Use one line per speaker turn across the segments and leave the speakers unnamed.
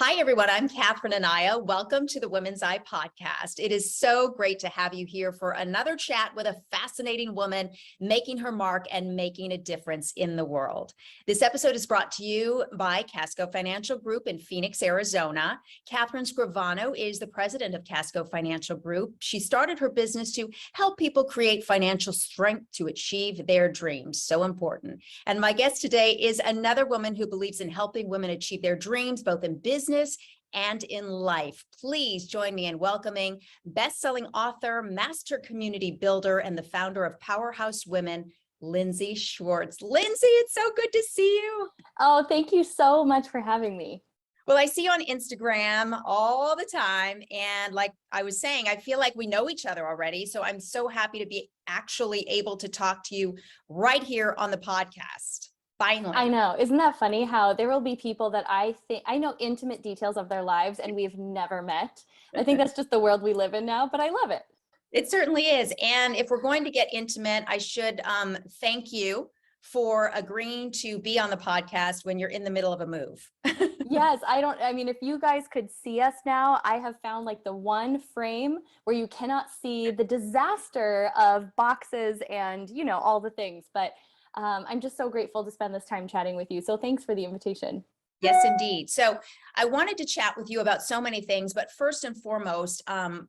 Hi, everyone. I'm Catherine Anaya. Welcome to the Women's Eye podcast. It is so great to have you here for another chat with a fascinating woman making her mark and making a difference in the world. This episode is brought to you by Casco Financial Group in Phoenix, Arizona. Catherine Scrivano is the president of Casco Financial Group. She started her business to help people create financial strength to achieve their dreams. So important. And my guest today is another woman who believes in helping women achieve their dreams, both in business and in life. Please join me in welcoming best-selling author, master community builder, and the founder of Powerhouse Women, Lindsey Schwartz. Lindsey, it's so good to see you.
Oh, thank you so much for having me.
Well, I see you on Instagram all the time. And like I was saying, I feel like we know each other already. So I'm so happy to be actually able to talk to you right here on the podcast. Finally.
I know. Isn't that funny how there will be people that I think I know intimate details of their lives and we've never met. I think that's just the world we live in now, but I love it.
It certainly is. And if we're going to get intimate, I should thank you for agreeing to be on the podcast when you're in the middle of a move.
Yes, I mean, if you guys could see us now, I have found like the one frame where you cannot see the disaster of boxes and, you know, all the things. But I'm just so grateful to spend this time chatting with you. So thanks for the invitation.
Yes, indeed. So I wanted to chat with you about so many things, but first and foremost,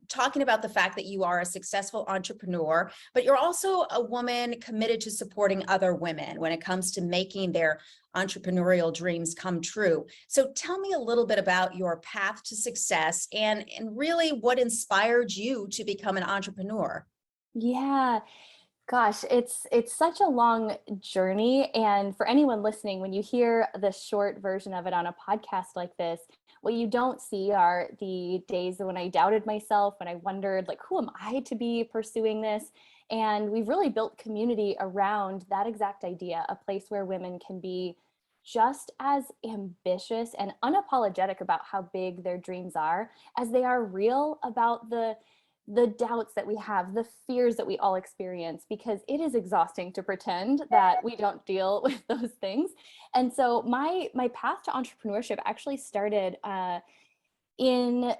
talking about the fact that you are a successful entrepreneur, but you're also a woman committed to supporting other women when it comes to making their entrepreneurial dreams come true. So tell me a little bit about your path to success and really what inspired you to become an entrepreneur.
Yeah. Gosh, it's such a long journey. And for anyone listening, when you hear the short version of it on a podcast like this, what you don't see are the days when I doubted myself, when I wondered, like, who am I to be pursuing this? And we've really built community around that exact idea, a place where women can be just as ambitious and unapologetic about how big their dreams are as they are real about the doubts that we have, the fears that we all experience, because it is exhausting to pretend that we don't deal with those things. And so my path to entrepreneurship actually started in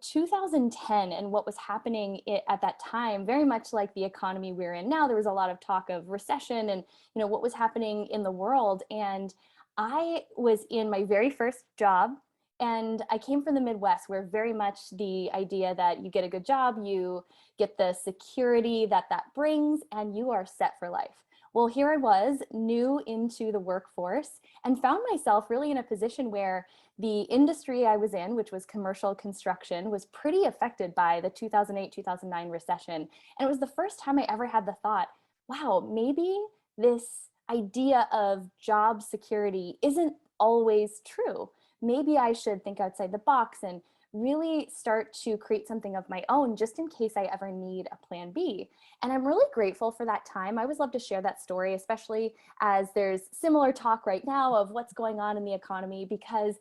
2010, and what was happening at that time, very much like the economy we're in now. There was a lot of talk of recession and, you know, what was happening in the world. And I was in my very first job. And I came from the Midwest, where very much the idea that you get a good job, you get the security that brings, and you are set for life. Well, here I was, new into the workforce, and found myself really in a position where the industry I was in, which was commercial construction, was pretty affected by the 2008-2009 recession. And it was the first time I ever had the thought, wow, maybe this idea of job security isn't always true. Maybe I should think outside the box and really start to create something of my own just in case I ever need a plan B. And I'm really grateful for that time. I always love to share that story, especially as there's similar talk right now of what's going on in the economy, because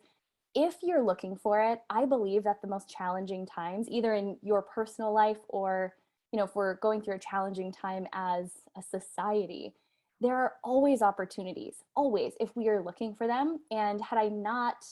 if you're looking for it, I believe that the most challenging times, either in your personal life or, you know, if we're going through a challenging time as a society, there are always opportunities, always, if we are looking for them. And had I not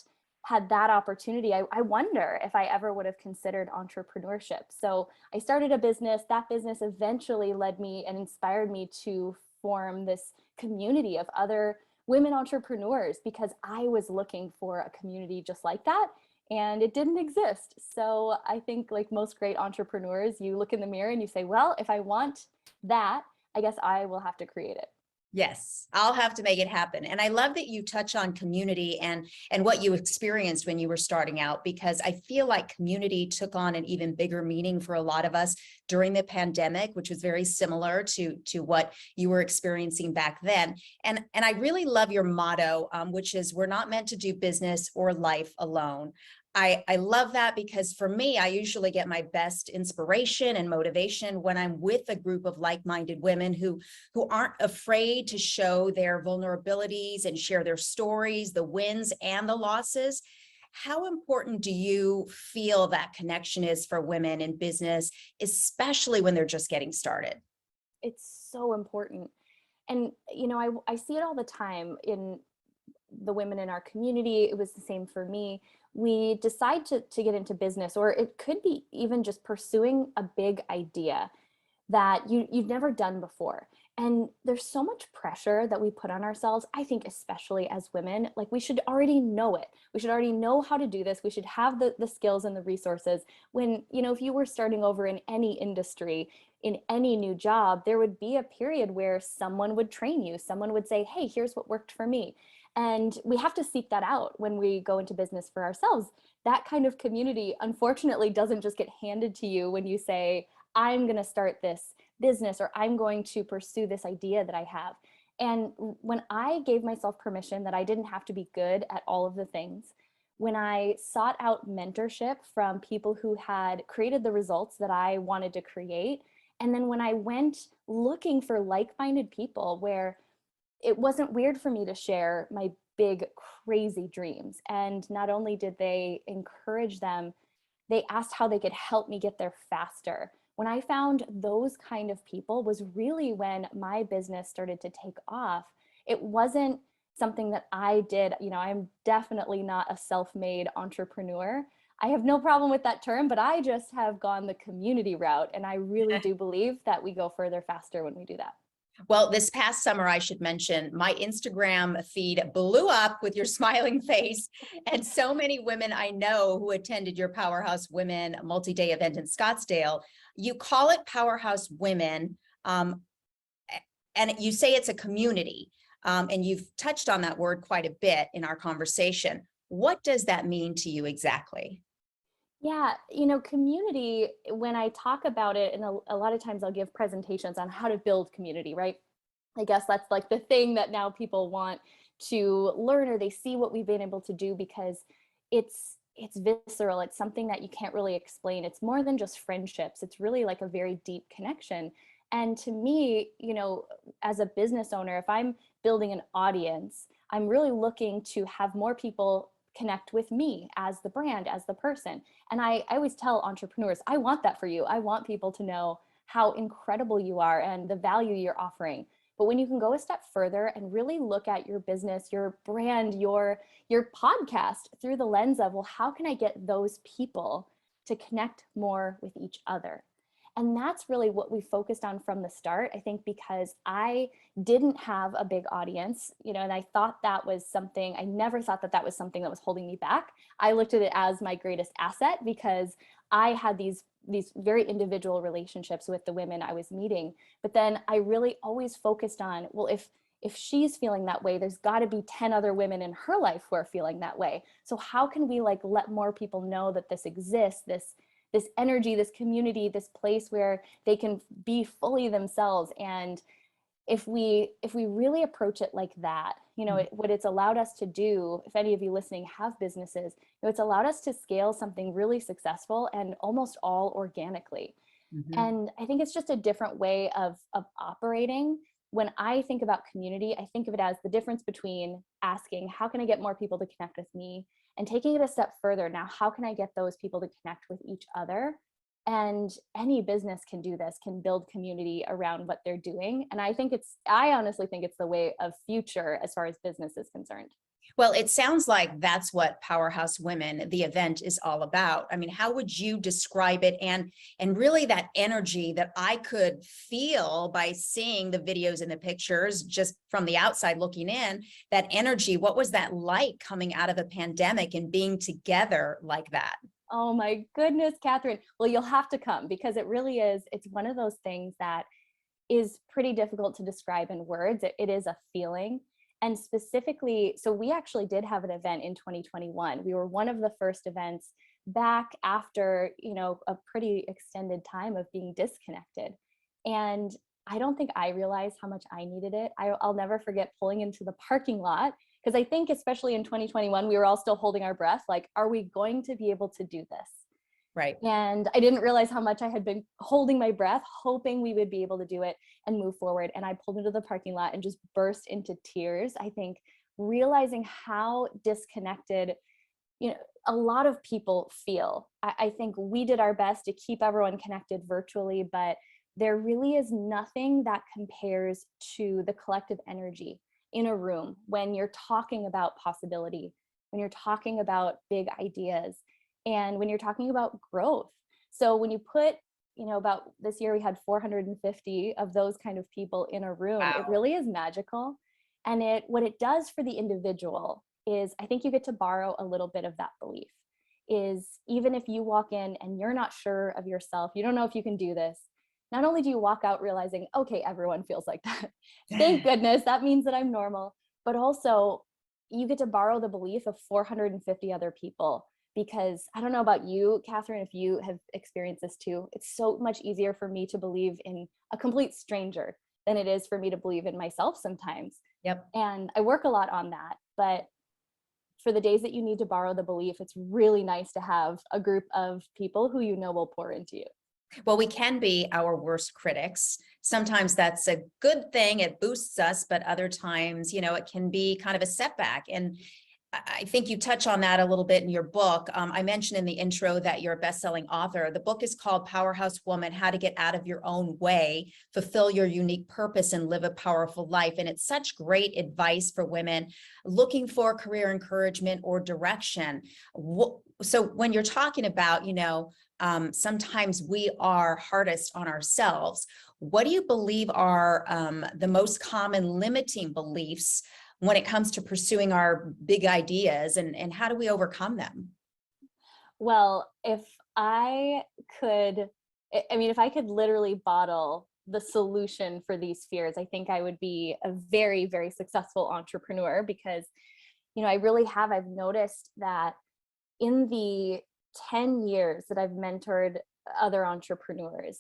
had that opportunity, I wonder if I ever would have considered entrepreneurship. So I started a business. That business eventually led me and inspired me to form this community of other women entrepreneurs, because I was looking for a community just like that, and it didn't exist. So I think, like most great entrepreneurs, you look in the mirror and you say, well, if I want that, I guess I will have to create it.
Yes, I'll have to make it happen. And I love that you touch on community and what you experienced when you were starting out, because I feel like community took on an even bigger meaning for a lot of us during the pandemic, which was very similar to what you were experiencing back then. And I really love your motto, which is, we're not meant to do business or life alone. I love that, because for me, I usually get my best inspiration and motivation when I'm with a group of like-minded women who aren't afraid to show their vulnerabilities and share their stories, the wins and the losses. How important do you feel that connection is for women in business, especially when they're just getting started?
It's so important. And, you know, I see it all the time in the women in our community, it was the same for me. We decide to get into business, or it could be even just pursuing a big idea that you've never done before. And there's so much pressure that we put on ourselves, I think, especially as women. Like, we should already know it. We should already know how to do this. We should have the skills and the resources. When, if you were starting over in any industry, in any new job, there would be a period where someone would train you. Someone would say, hey, here's what worked for me. And we have to seek that out when we go into business for ourselves. That kind of community, unfortunately, doesn't just get handed to you when you say, I'm going to start this business, or I'm going to pursue this idea that I have. And when I gave myself permission that I didn't have to be good at all of the things, when I sought out mentorship from people who had created the results that I wanted to create, and then when I went looking for like-minded people where it wasn't weird for me to share my big, crazy dreams. And not only did they encourage them, they asked how they could help me get there faster. When I found those kind of people was really when my business started to take off. It wasn't something that I did. I'm definitely not a self-made entrepreneur. I have no problem with that term, but I just have gone the community route. And I really do believe that we go further faster when we do that.
Well, this past summer, I should mention, my Instagram feed blew up with your smiling face. And so many women I know who attended your Powerhouse Women multi-day event in Scottsdale. You call it Powerhouse Women, and you say it's a community. And you've touched on that word quite a bit in our conversation. What does that mean to you exactly?
Yeah, community, when I talk about it, and a lot of times I'll give presentations on how to build community, right? I guess that's like the thing that now people want to learn, or they see what we've been able to do, because it's visceral. It's something that you can't really explain. It's more than just friendships. It's really like a very deep connection. And to me, as a business owner, if I'm building an audience, I'm really looking to have more people connect with me as the brand, as the person. And I always tell entrepreneurs, I want that for you. I want people to know how incredible you are and the value you're offering. But when you can go a step further and really look at your business, your brand, your podcast through the lens of, well, how can I get those people to connect more with each other? And that's really what we focused on from the start, I think, because I didn't have a big audience, and I thought that was something, I never thought that was something that was holding me back. I looked at it as my greatest asset, because I had these very individual relationships with the women I was meeting. But then I really always focused on, well, if she's feeling that way, there's got to be 10 other women in her life who are feeling that way. So how can we let more people know that this exists, this energy, this community, this place where they can be fully themselves? And if we really approach it like that, what it's allowed us to do, if any of you listening have businesses, it's allowed us to scale something really successful and almost all organically.
Mm-hmm.
And I think it's just a different way of operating. When I think about community, I think of it as the difference between asking, how can I get more people to connect with me? And taking it a step further, now, how can I get those people to connect with each other? And any business can do this, can build community around what they're doing. And I honestly think it's the way of future as far as business is concerned.
Well, it sounds like that's what Powerhouse Women, the event, is all about. I mean, how would you describe it? And really that energy that I could feel by seeing the videos and the pictures, just from the outside looking in, that energy, what was that like coming out of a pandemic and being together like that?
Oh my goodness, Catherine. Well, you'll have to come, because it really is. It's one of those things that is pretty difficult to describe in words. It is a feeling. And specifically, so we actually did have an event in 2021. We were one of the first events back after, a pretty extended time of being disconnected. And I don't think I realized how much I needed it. I'll never forget pulling into the parking lot, because I think especially in 2021, we were all still holding our breath. Like, are we going to be able to do this?
Right.
And I didn't realize how much I had been holding my breath, hoping we would be able to do it and move forward. And I pulled into the parking lot and just burst into tears. I think realizing how disconnected, a lot of people feel. I think we did our best to keep everyone connected virtually, but there really is nothing that compares to the collective energy in a room, when you're talking about possibility, when you're talking about big ideas, and when you're talking about growth. So when you put, about this year we had 450 of those kind of people in a room,
Wow.
it really is magical. And what it does for the individual is, I think you get to borrow a little bit of that belief. Is even if you walk in and you're not sure of yourself, you don't know if you can do this, not only do you walk out realizing, okay, everyone feels like that. Thank goodness, that means that I'm normal. But also you get to borrow the belief of 450 other people. Because I don't know about you, Catherine, if you have experienced this too, it's so much easier for me to believe in a complete stranger than it is for me to believe in myself sometimes.
Yep.
And I work a lot on that. But for the days that you need to borrow the belief, it's really nice to have a group of people who will pour into you.
Well, we can be our worst critics. Sometimes that's a good thing. It boosts us, but other times, it can be kind of a setback. And I think you touch on that a little bit in your book. I mentioned in the intro that you're a best-selling author. The book is called Powerhouse Woman: How to Get Out of Your Own Way, Fulfill Your Unique Purpose, and Live a Powerful Life. And it's such great advice for women looking for career encouragement or direction. So when you're talking about, sometimes we are hardest on ourselves, what do you believe are the most common limiting beliefs when it comes to pursuing our big ideas, and how do we overcome them?
Well, if I could literally bottle the solution for these fears, I think I would be a very, very successful entrepreneur, because, I've noticed that in the 10 years that I've mentored other entrepreneurs,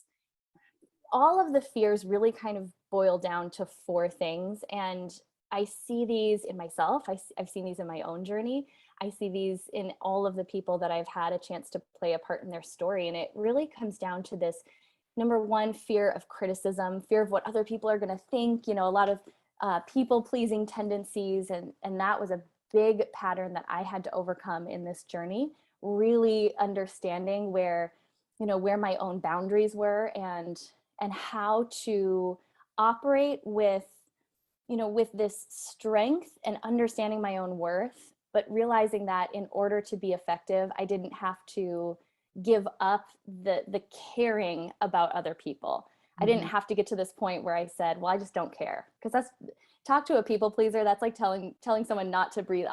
all of the fears really kind of boil down to 4 things. And I see these in myself. I've seen these in my own journey. I see these in all of the people that I've had a chance to play a part in their story. And it really comes down to this, number one, fear of criticism, fear of what other people are going to think, a lot of people-pleasing tendencies. And that was a big pattern that I had to overcome in this journey, really understanding where my own boundaries were, and how to operate with this strength and understanding my own worth, but realizing that in order to be effective, I didn't have to give up the caring about other people. I didn't have to get to this point where I said, well, I just don't care. Because talk to a people pleaser, that's like telling someone not to breathe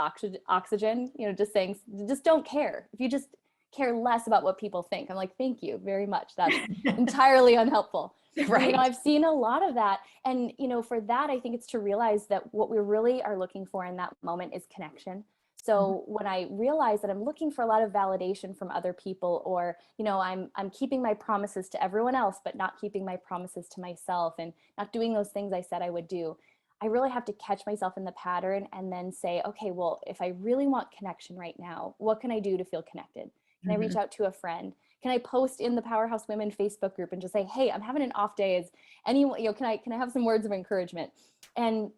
oxygen, just saying, just don't care. If you just care less about what people think, I'm like, thank you very much. That's entirely unhelpful.
Right.
I've seen a lot of that. And, for that, I think it's to realize that what we really are looking for in that moment is connection. So when I realize that I'm looking for a lot of validation from other people, or, I'm keeping my promises to everyone else, but not keeping my promises to myself, and not doing those things I said I would do, I really have to catch myself in the pattern and then say, okay, well, if I really want connection right now, what can I do to feel connected? Can I reach out to a friend? Can I post in the Powerhouse Women Facebook group and just say, hey, I'm having an off day. Is anyone, can I have some words of encouragement? And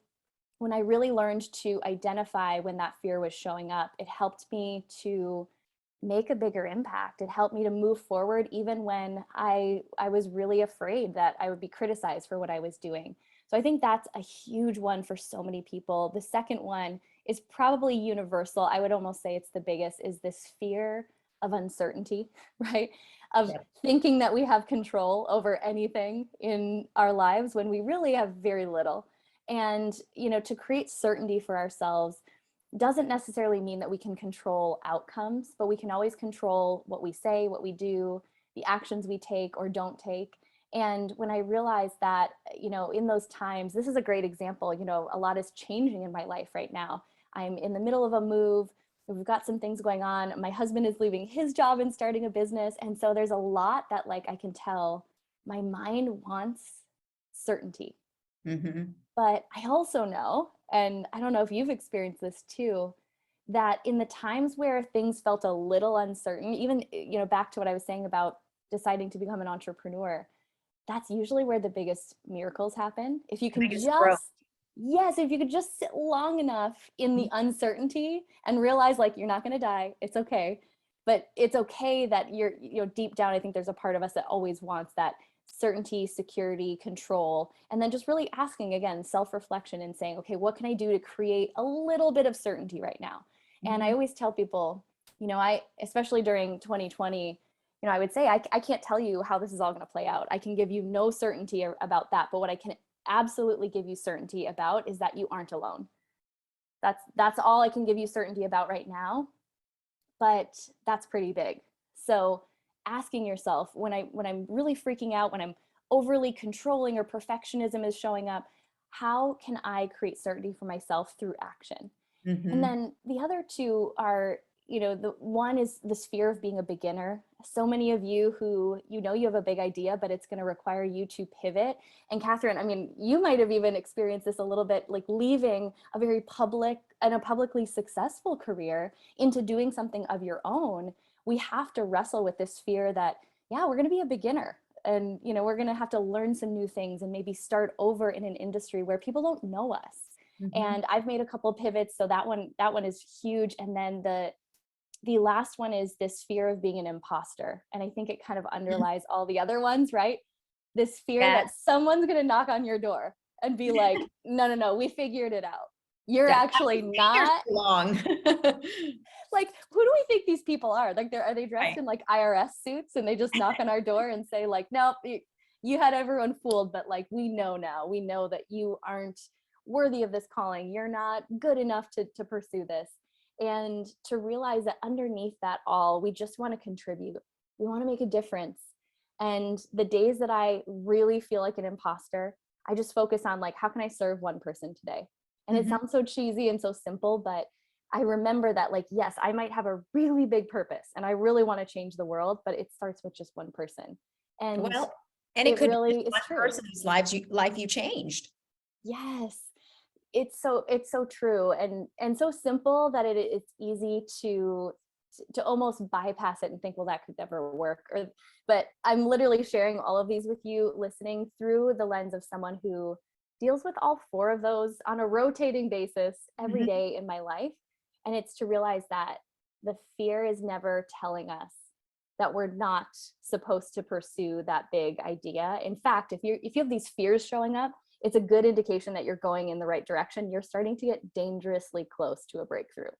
when I really learned to identify when that fear was showing up, it helped me to make a bigger impact. It helped me to move forward, even when I was really afraid that I would be criticized for what I was doing. So I think that's a huge one for so many people. The second one is probably universal. I would almost say it's the biggest, is this fear of uncertainty, right? Of thinking that we have control over anything in our lives when we really have very little. And, to create certainty for ourselves doesn't necessarily mean that we can control outcomes, but we can always control what we say, what we do, the actions we take or don't take. And when I realized that, in those times, this is a great example, a lot is changing in my life right now. I'm in the middle of a move. We've got some things going on. My husband is leaving his job and starting a business. And so there's a lot that, I can tell my mind wants certainty. But I also know, and I don't know if you've experienced this too, that in the times where things felt a little uncertain, even, back to what I was saying about deciding to become an entrepreneur, that's usually where the biggest miracles happen. If you can if you could just sit long enough in the uncertainty and realize you're not going to die, it's okay. But it's okay that you're, deep down, I think there's a part of us that always wants that certainty, security, control, and then just really asking, again, self-reflection and saying, okay, what can I do to create a little bit of certainty right now? And I always tell people, especially during 2020, I would say, I can't tell you how this is all going to play out. I can give you no certainty about that, but what I can absolutely give you certainty about is that you aren't alone. That's all I can give you certainty about right now, but that's pretty big. So asking yourself, when I'm really freaking out, when I'm overly controlling or perfectionism is showing up, how can I create certainty for myself through action? And then the other two are, the one is this fear of being a beginner. So many of you who, you have a big idea, but it's going to require you to pivot. And Catherine, I mean, you might have even experienced this a little bit, like leaving a very publicly successful career into doing something of your own. We have to wrestle with this fear that, yeah, we're going to be a beginner. And, we're going to have to learn some new things and maybe start over in an industry where people don't know us. And I've made a couple of pivots. So that one is huge. And then the last one is this fear of being an imposter. And I think it kind of underlies all the other ones, right? This fear that someone's going to knock on your door and be like, no, we figured it out. You're actually not
long.
Like, who do we think these people are? Like, are they dressed in like IRS suits and they just knock on our door and say like, nope, you had everyone fooled, but like, we know now, we know that you aren't worthy of this calling. You're not good enough to pursue this. And to realize that underneath that all, we just want to contribute. We want to make a difference. And the days that I really feel like an imposter, I just focus on like, how can I serve one person today? And it sounds so cheesy and so simple, but I remember that like, yes, I might have a really big purpose and I really want to change the world, but it starts with just one person. And
it could
really
be
is
one
true.
person's life you changed.
Yes. It's so true and so simple that it's easy to almost bypass it and think, well, that could never work. But I'm literally sharing all of these with you, listening through the lens of someone who deals with all four of those on a rotating basis every day in my life. And it's to realize that the fear is never telling us that we're not supposed to pursue that big idea. In fact, if you have these fears showing up, it's a good indication that you're going in the right direction. You're starting to get dangerously close to a breakthrough.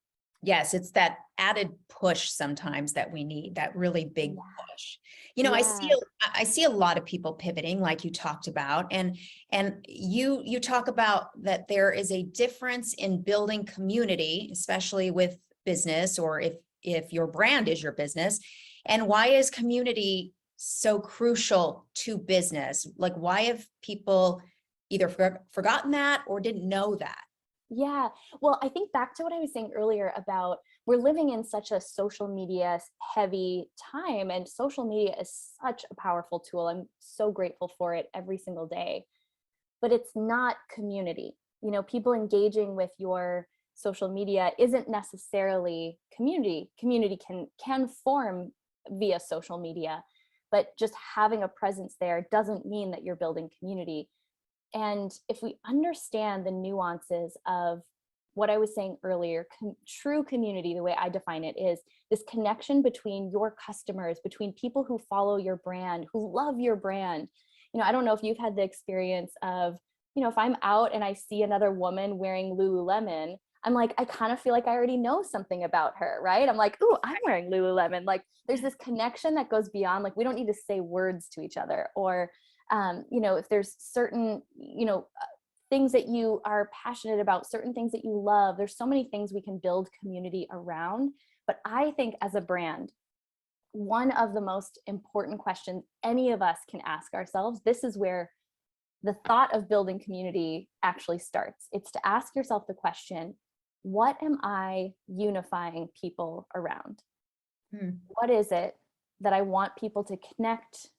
Yes, it's that added push sometimes that we need, that really big push. I see a lot of people pivoting like you talked about, and you talk about that there is a difference in building community, especially with business, or if your brand is your business. And why is community so crucial to business? Like, why have people either forgotten that or didn't know that?
Yeah. Well, I think back to what I was saying earlier about we're living in such a social media heavy time, and social media is such a powerful tool. I'm so grateful for it every single day, but it's not community. People engaging with your social media isn't necessarily community. Community can form via social media, but just having a presence there doesn't mean that you're building community. And if we understand the nuances of what I was saying earlier, true community, the way I define it, is this connection between your customers, between people who follow your brand, who love your brand. I don't know if you've had the experience of, if I'm out and I see another woman wearing Lululemon, I'm like, I kind of feel like I already know something about her, right? I'm like, ooh, I'm wearing Lululemon. Like, there's this connection that goes beyond, like, we don't need to say words to each other, or if there's certain, things that you are passionate about, certain things that you love, there's so many things we can build community around. But I think as a brand, one of the most important questions any of us can ask ourselves, this is where the thought of building community actually starts. It's to ask yourself the question, what am I unifying people around? What is it that I want people to connect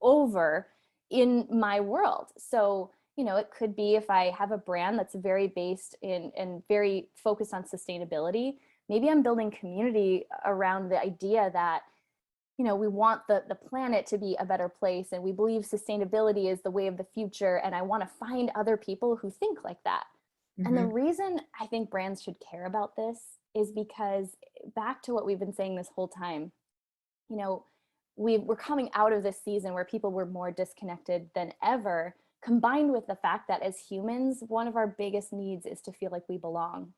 over in my world? So, it could be if I have a brand that's very based in and very focused on sustainability, maybe I'm building community around the idea that, we want the planet to be a better place, and we believe sustainability is the way of the future. And I want to find other people who think like that. And the reason I think brands should care about this is because, back to what we've been saying this whole time, we're coming out of this season where people were more disconnected than ever, combined with the fact that as humans, one of our biggest needs is to feel like we belong.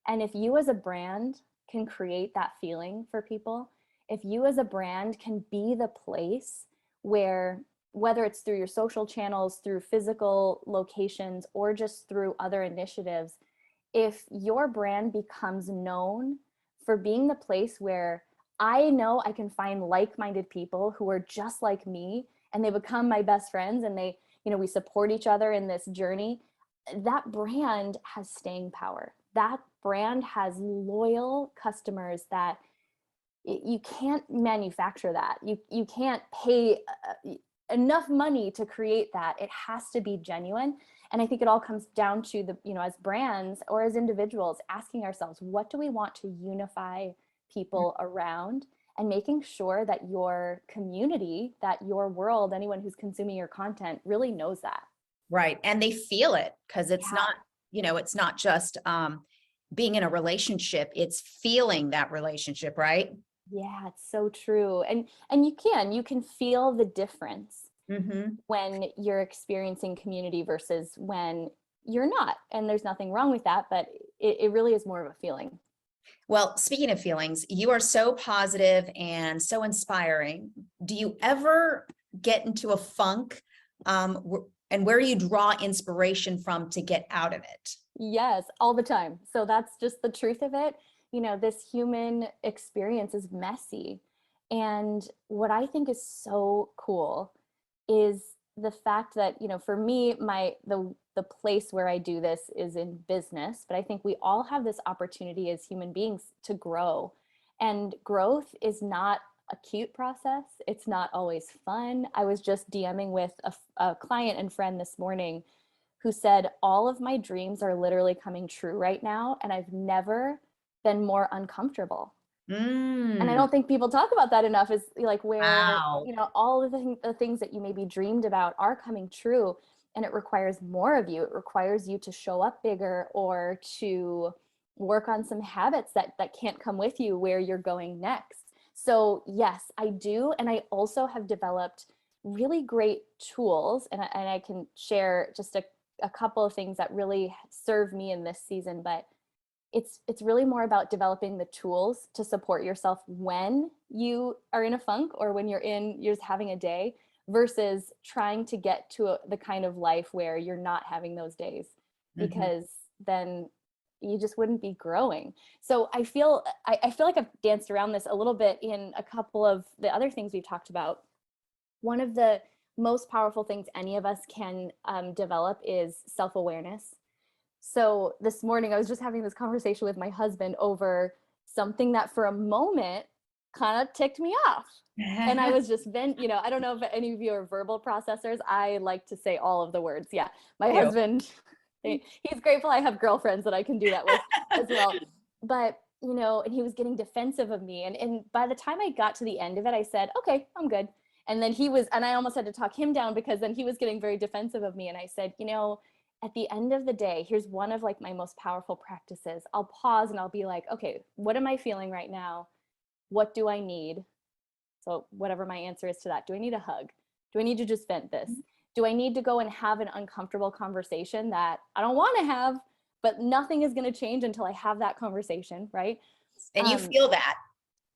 And if you as a brand can create that feeling for people, if you as a brand can be the place where, whether it's through your social channels, through physical locations, or just through other initiatives, if your brand becomes known for being the place where I know I can find like-minded people who are just like me, and they become my best friends, and they, we support each other in this journey, that brand has staying power. That brand has loyal customers that you can't manufacture that. You can't pay enough money to create that. It has to be genuine. And I think it all comes down to the, as brands or as individuals, asking ourselves, what do we want to unify people around, and making sure that your community, that your world, anyone who's consuming your content really knows that.
Right. And they feel it, because it's not, it's not just being in a relationship, it's feeling that relationship, right?
Yeah, it's so true. And you can feel the difference when you're experiencing community versus when you're not. And there's nothing wrong with that, but it really is more of a feeling.
Well, speaking of feelings, you are so positive and so inspiring. Do you ever get into a funk? And where do you draw inspiration from to get out of it?
Yes, all the time. So that's just the truth of it. This human experience is messy. And what I think is so cool is the fact that, for me, the place where I do this is in business, but I think we all have this opportunity as human beings to grow. And growth is not a cute process. It's not always fun. I was just DMing with a client and friend this morning who said, all of my dreams are literally coming true right now, and I've never been more uncomfortable. And I don't think people talk about that enough, is like where,
Wow.
all of the things that you maybe dreamed about are coming true, and it requires more of you. It requires you to show up bigger, or to work on some habits that can't come with you where you're going next. So yes, I do. And I also have developed really great tools, and I can share just a couple of things that really serve me in this season, but it's really more about developing the tools to support yourself when you are in a funk, or when you're just having a day, versus trying to get to the kind of life where you're not having those days, because then you just wouldn't be growing. So I feel like I've danced around this a little bit in a couple of the other things we've talked about. One of the most powerful things any of us can develop is self-awareness. So this morning I was just having this conversation with my husband over something that for a moment kind of ticked me off. And I was just I don't know if any of you are verbal processors. I like to say all of the words. Yeah. My husband, he's grateful I have girlfriends that I can do that with as well. But, and he was getting defensive of me. And by the time I got to the end of it, I said, okay, I'm good. And then and I almost had to talk him down, because then he was getting very defensive of me. And I said, at the end of the day, here's one of like my most powerful practices. I'll pause and I'll be like, okay, what am I feeling right now? What do I need? So whatever my answer is to that, do I need a hug? Do I need to just vent this? Do I need to go and have an uncomfortable conversation that I don't want to have, but nothing is going to change until I have that conversation, right?
And you feel that.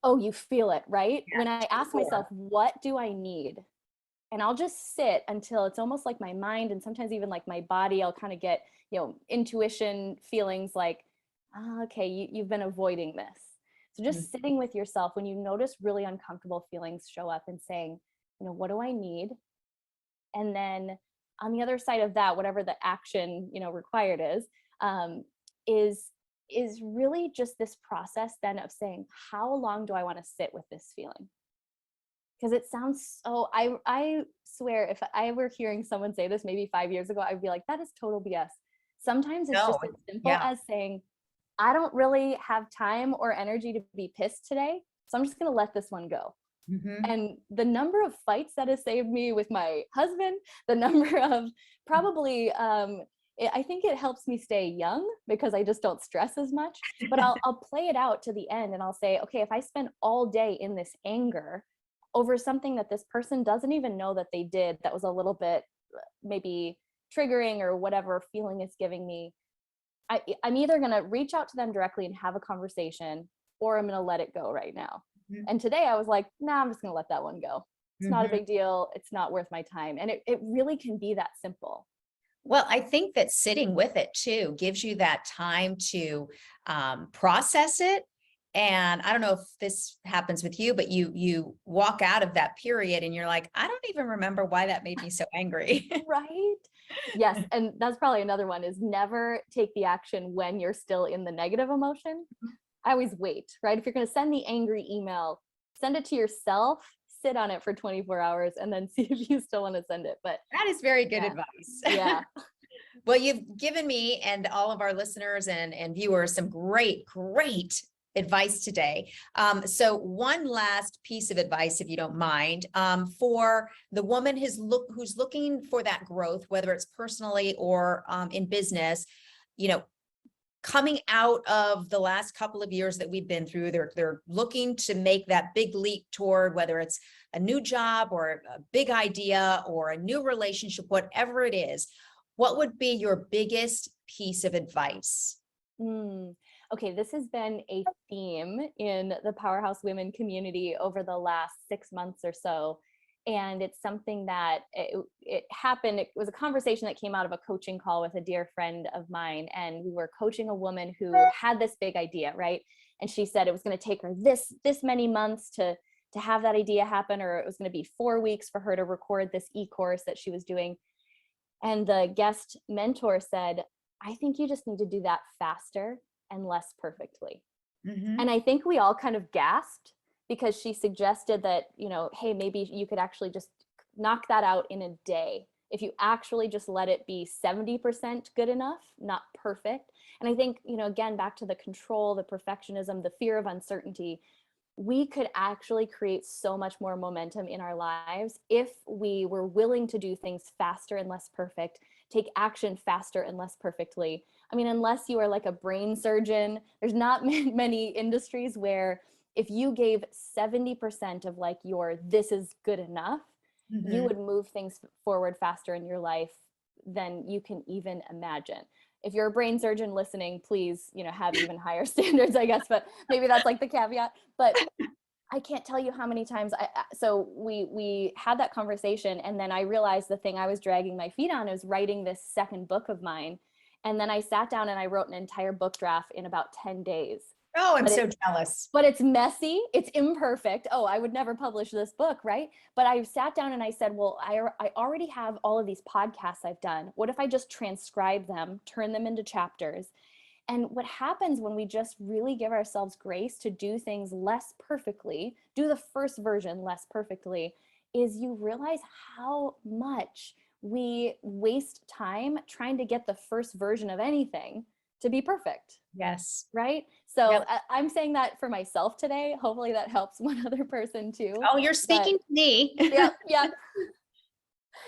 Oh, you feel it, right?
Yeah,
when I ask myself, what do I need? And I'll just sit until it's almost like my mind, and sometimes even like my body, I'll kind of get, intuition feelings like, okay, you've been avoiding this. So just sitting with yourself when you notice really uncomfortable feelings show up, and saying, what do I need? And then on the other side of that, whatever the action, required is really just this process then of saying, how long do I want to sit with this feeling? Because it sounds so, I swear, if I were hearing someone say this maybe 5 years ago, I'd be like, that is total BS. Sometimes it's just as simple as saying, I don't really have time or energy to be pissed today, so I'm just going to let this one go. And the number of fights that has saved me with my husband, the number of probably, I think it helps me stay young, because I just don't stress as much, but I'll play it out to the end, and I'll say, okay, if I spend all day in this anger over something that this person doesn't even know that they did that was a little bit maybe triggering or whatever feeling it's giving me, I'm either going to reach out to them directly and have a conversation, or I'm going to let it go right now.
Mhm.
And today I was like, nah, I'm just going to let that one go. It's not a big deal. It's not worth my time. And it really can be that simple.
Well, I think that sitting with it too gives you that time to process it. And I don't know if this happens with you, but you walk out of that period and you're like, I don't even remember why that made me so angry.
Right? Yes. And that's probably another one, is never take the action when you're still in the negative emotion. I always wait, right? If you're going to send the angry email, send it to yourself, sit on it for 24 hours, and then see if you still want to send it. But
That is very good
yeah.
advice.
Yeah.
Well, you've given me and all of our listeners and viewers some great advice today. So one last piece of advice, if you don't mind, for the woman who's looking for that growth, whether it's personally or in business, you know, coming out of the last couple of years that we've been through, they're looking to make that big leap toward whether it's a new job or a big idea or a new relationship, whatever it is. What would be your biggest piece of advice?
Okay, this has been a theme in the Powerhouse Women community over the last 6 months or so. And it's something that it happened. It was a conversation that came out of a coaching call with a dear friend of mine. And we were coaching a woman who had this big idea, right? And she said it was going to take her this many months to have that idea happen, or it was going to be 4 weeks for her to record this e-course that she was doing. And the guest mentor said, I think you just need to do that faster and less perfectly.
Mm-hmm.
And I think we all kind of gasped, because she suggested that, hey, maybe you could actually just knock that out in a day. If you actually just let it be 70% good enough, not perfect. And I think, again, back to the control, the perfectionism, the fear of uncertainty, we could actually create so much more momentum in our lives if we were willing to do things faster and less perfect, take action faster and less perfectly. I mean, unless you are like a brain surgeon, there's not many industries where if you gave 70% of like your this is good enough, you would move things forward faster in your life than you can even imagine. If you're a brain surgeon listening, please, have even higher standards, I guess, but maybe that's like the caveat. But I can't tell you how many times so we had that conversation, and then I realized the thing I was dragging my feet on is writing this second book of mine. And then I sat down and I wrote an entire book draft in about 10 days.
Oh, I'm so jealous.
But it's messy. It's imperfect. Oh, I would never publish this book, right? But I sat down and I said, well, I already have all of these podcasts I've done. What if I just transcribe them, turn them into chapters? And what happens when we just really give ourselves grace to do things less perfectly, do the first version less perfectly, is you realize how much we waste time trying to get the first version of anything to be perfect.
Yes.
Right? So
Yep.
I'm saying that for myself today. Hopefully that helps one other person too.
Oh, you're speaking to me.
Yeah.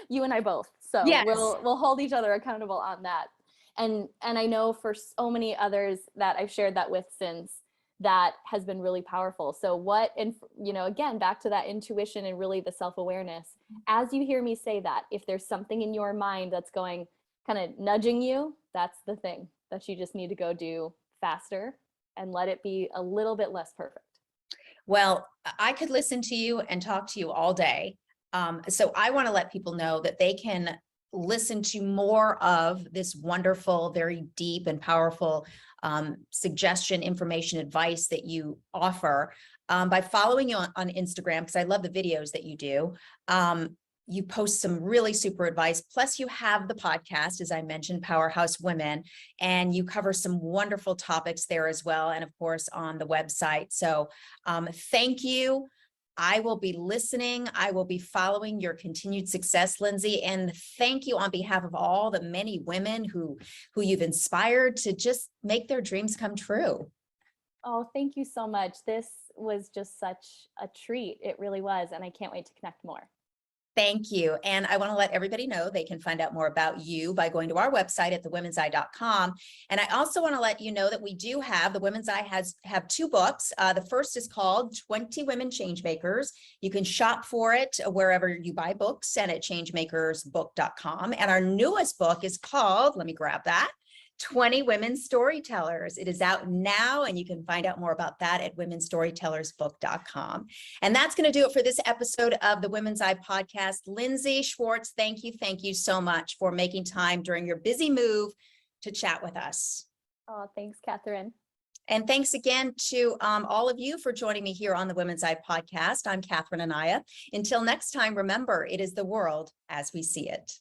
You and I both. So
Yes.
we'll hold each other accountable on that. And I know for so many others that I've shared that with since, that has been really powerful. So again, back to that intuition and really the self-awareness, as you hear me say that, if there's something in your mind that's going kind of nudging you, that's the thing that you just need to go do faster and let it be a little bit less perfect.
Well, I could listen to you and talk to you all day. So I want to let people know that they can listen to more of this wonderful, very deep and powerful suggestion, information, advice that you offer by following you on Instagram, because I love the videos that you do. You post some really super advice. Plus you have the podcast, as I mentioned, Powerhouse Women, and you cover some wonderful topics there as well. And of course, on the website. So thank you. I will be listening. I will be following your continued success, Lindsey. And thank you on behalf of all the many women who you've inspired to just make their dreams come true.
Oh, thank you so much. This was just such a treat. It really was. And I can't wait to connect more.
Thank you. And I want to let everybody know they can find out more about you by going to our website at thewomenseye.com. And I also want to let you know that we do have, the Women's Eye have 2 books. The first is called 20 Women Changemakers. You can shop for it wherever you buy books and at changemakersbook.com. And our newest book is called, let me grab that, 20 Women Storytellers. It is out now, and you can find out more about that at womenstorytellersbook.com. And that's going to do it for this episode of the Women's Eye podcast. Lindsey Schwartz, thank you so much for making time during your busy move to chat with us.
Oh, thanks, Catherine.
And thanks again to all of you for joining me here on the Women's Eye podcast. I'm Catherine Anaya. Until next time, remember, it is the world as we see it.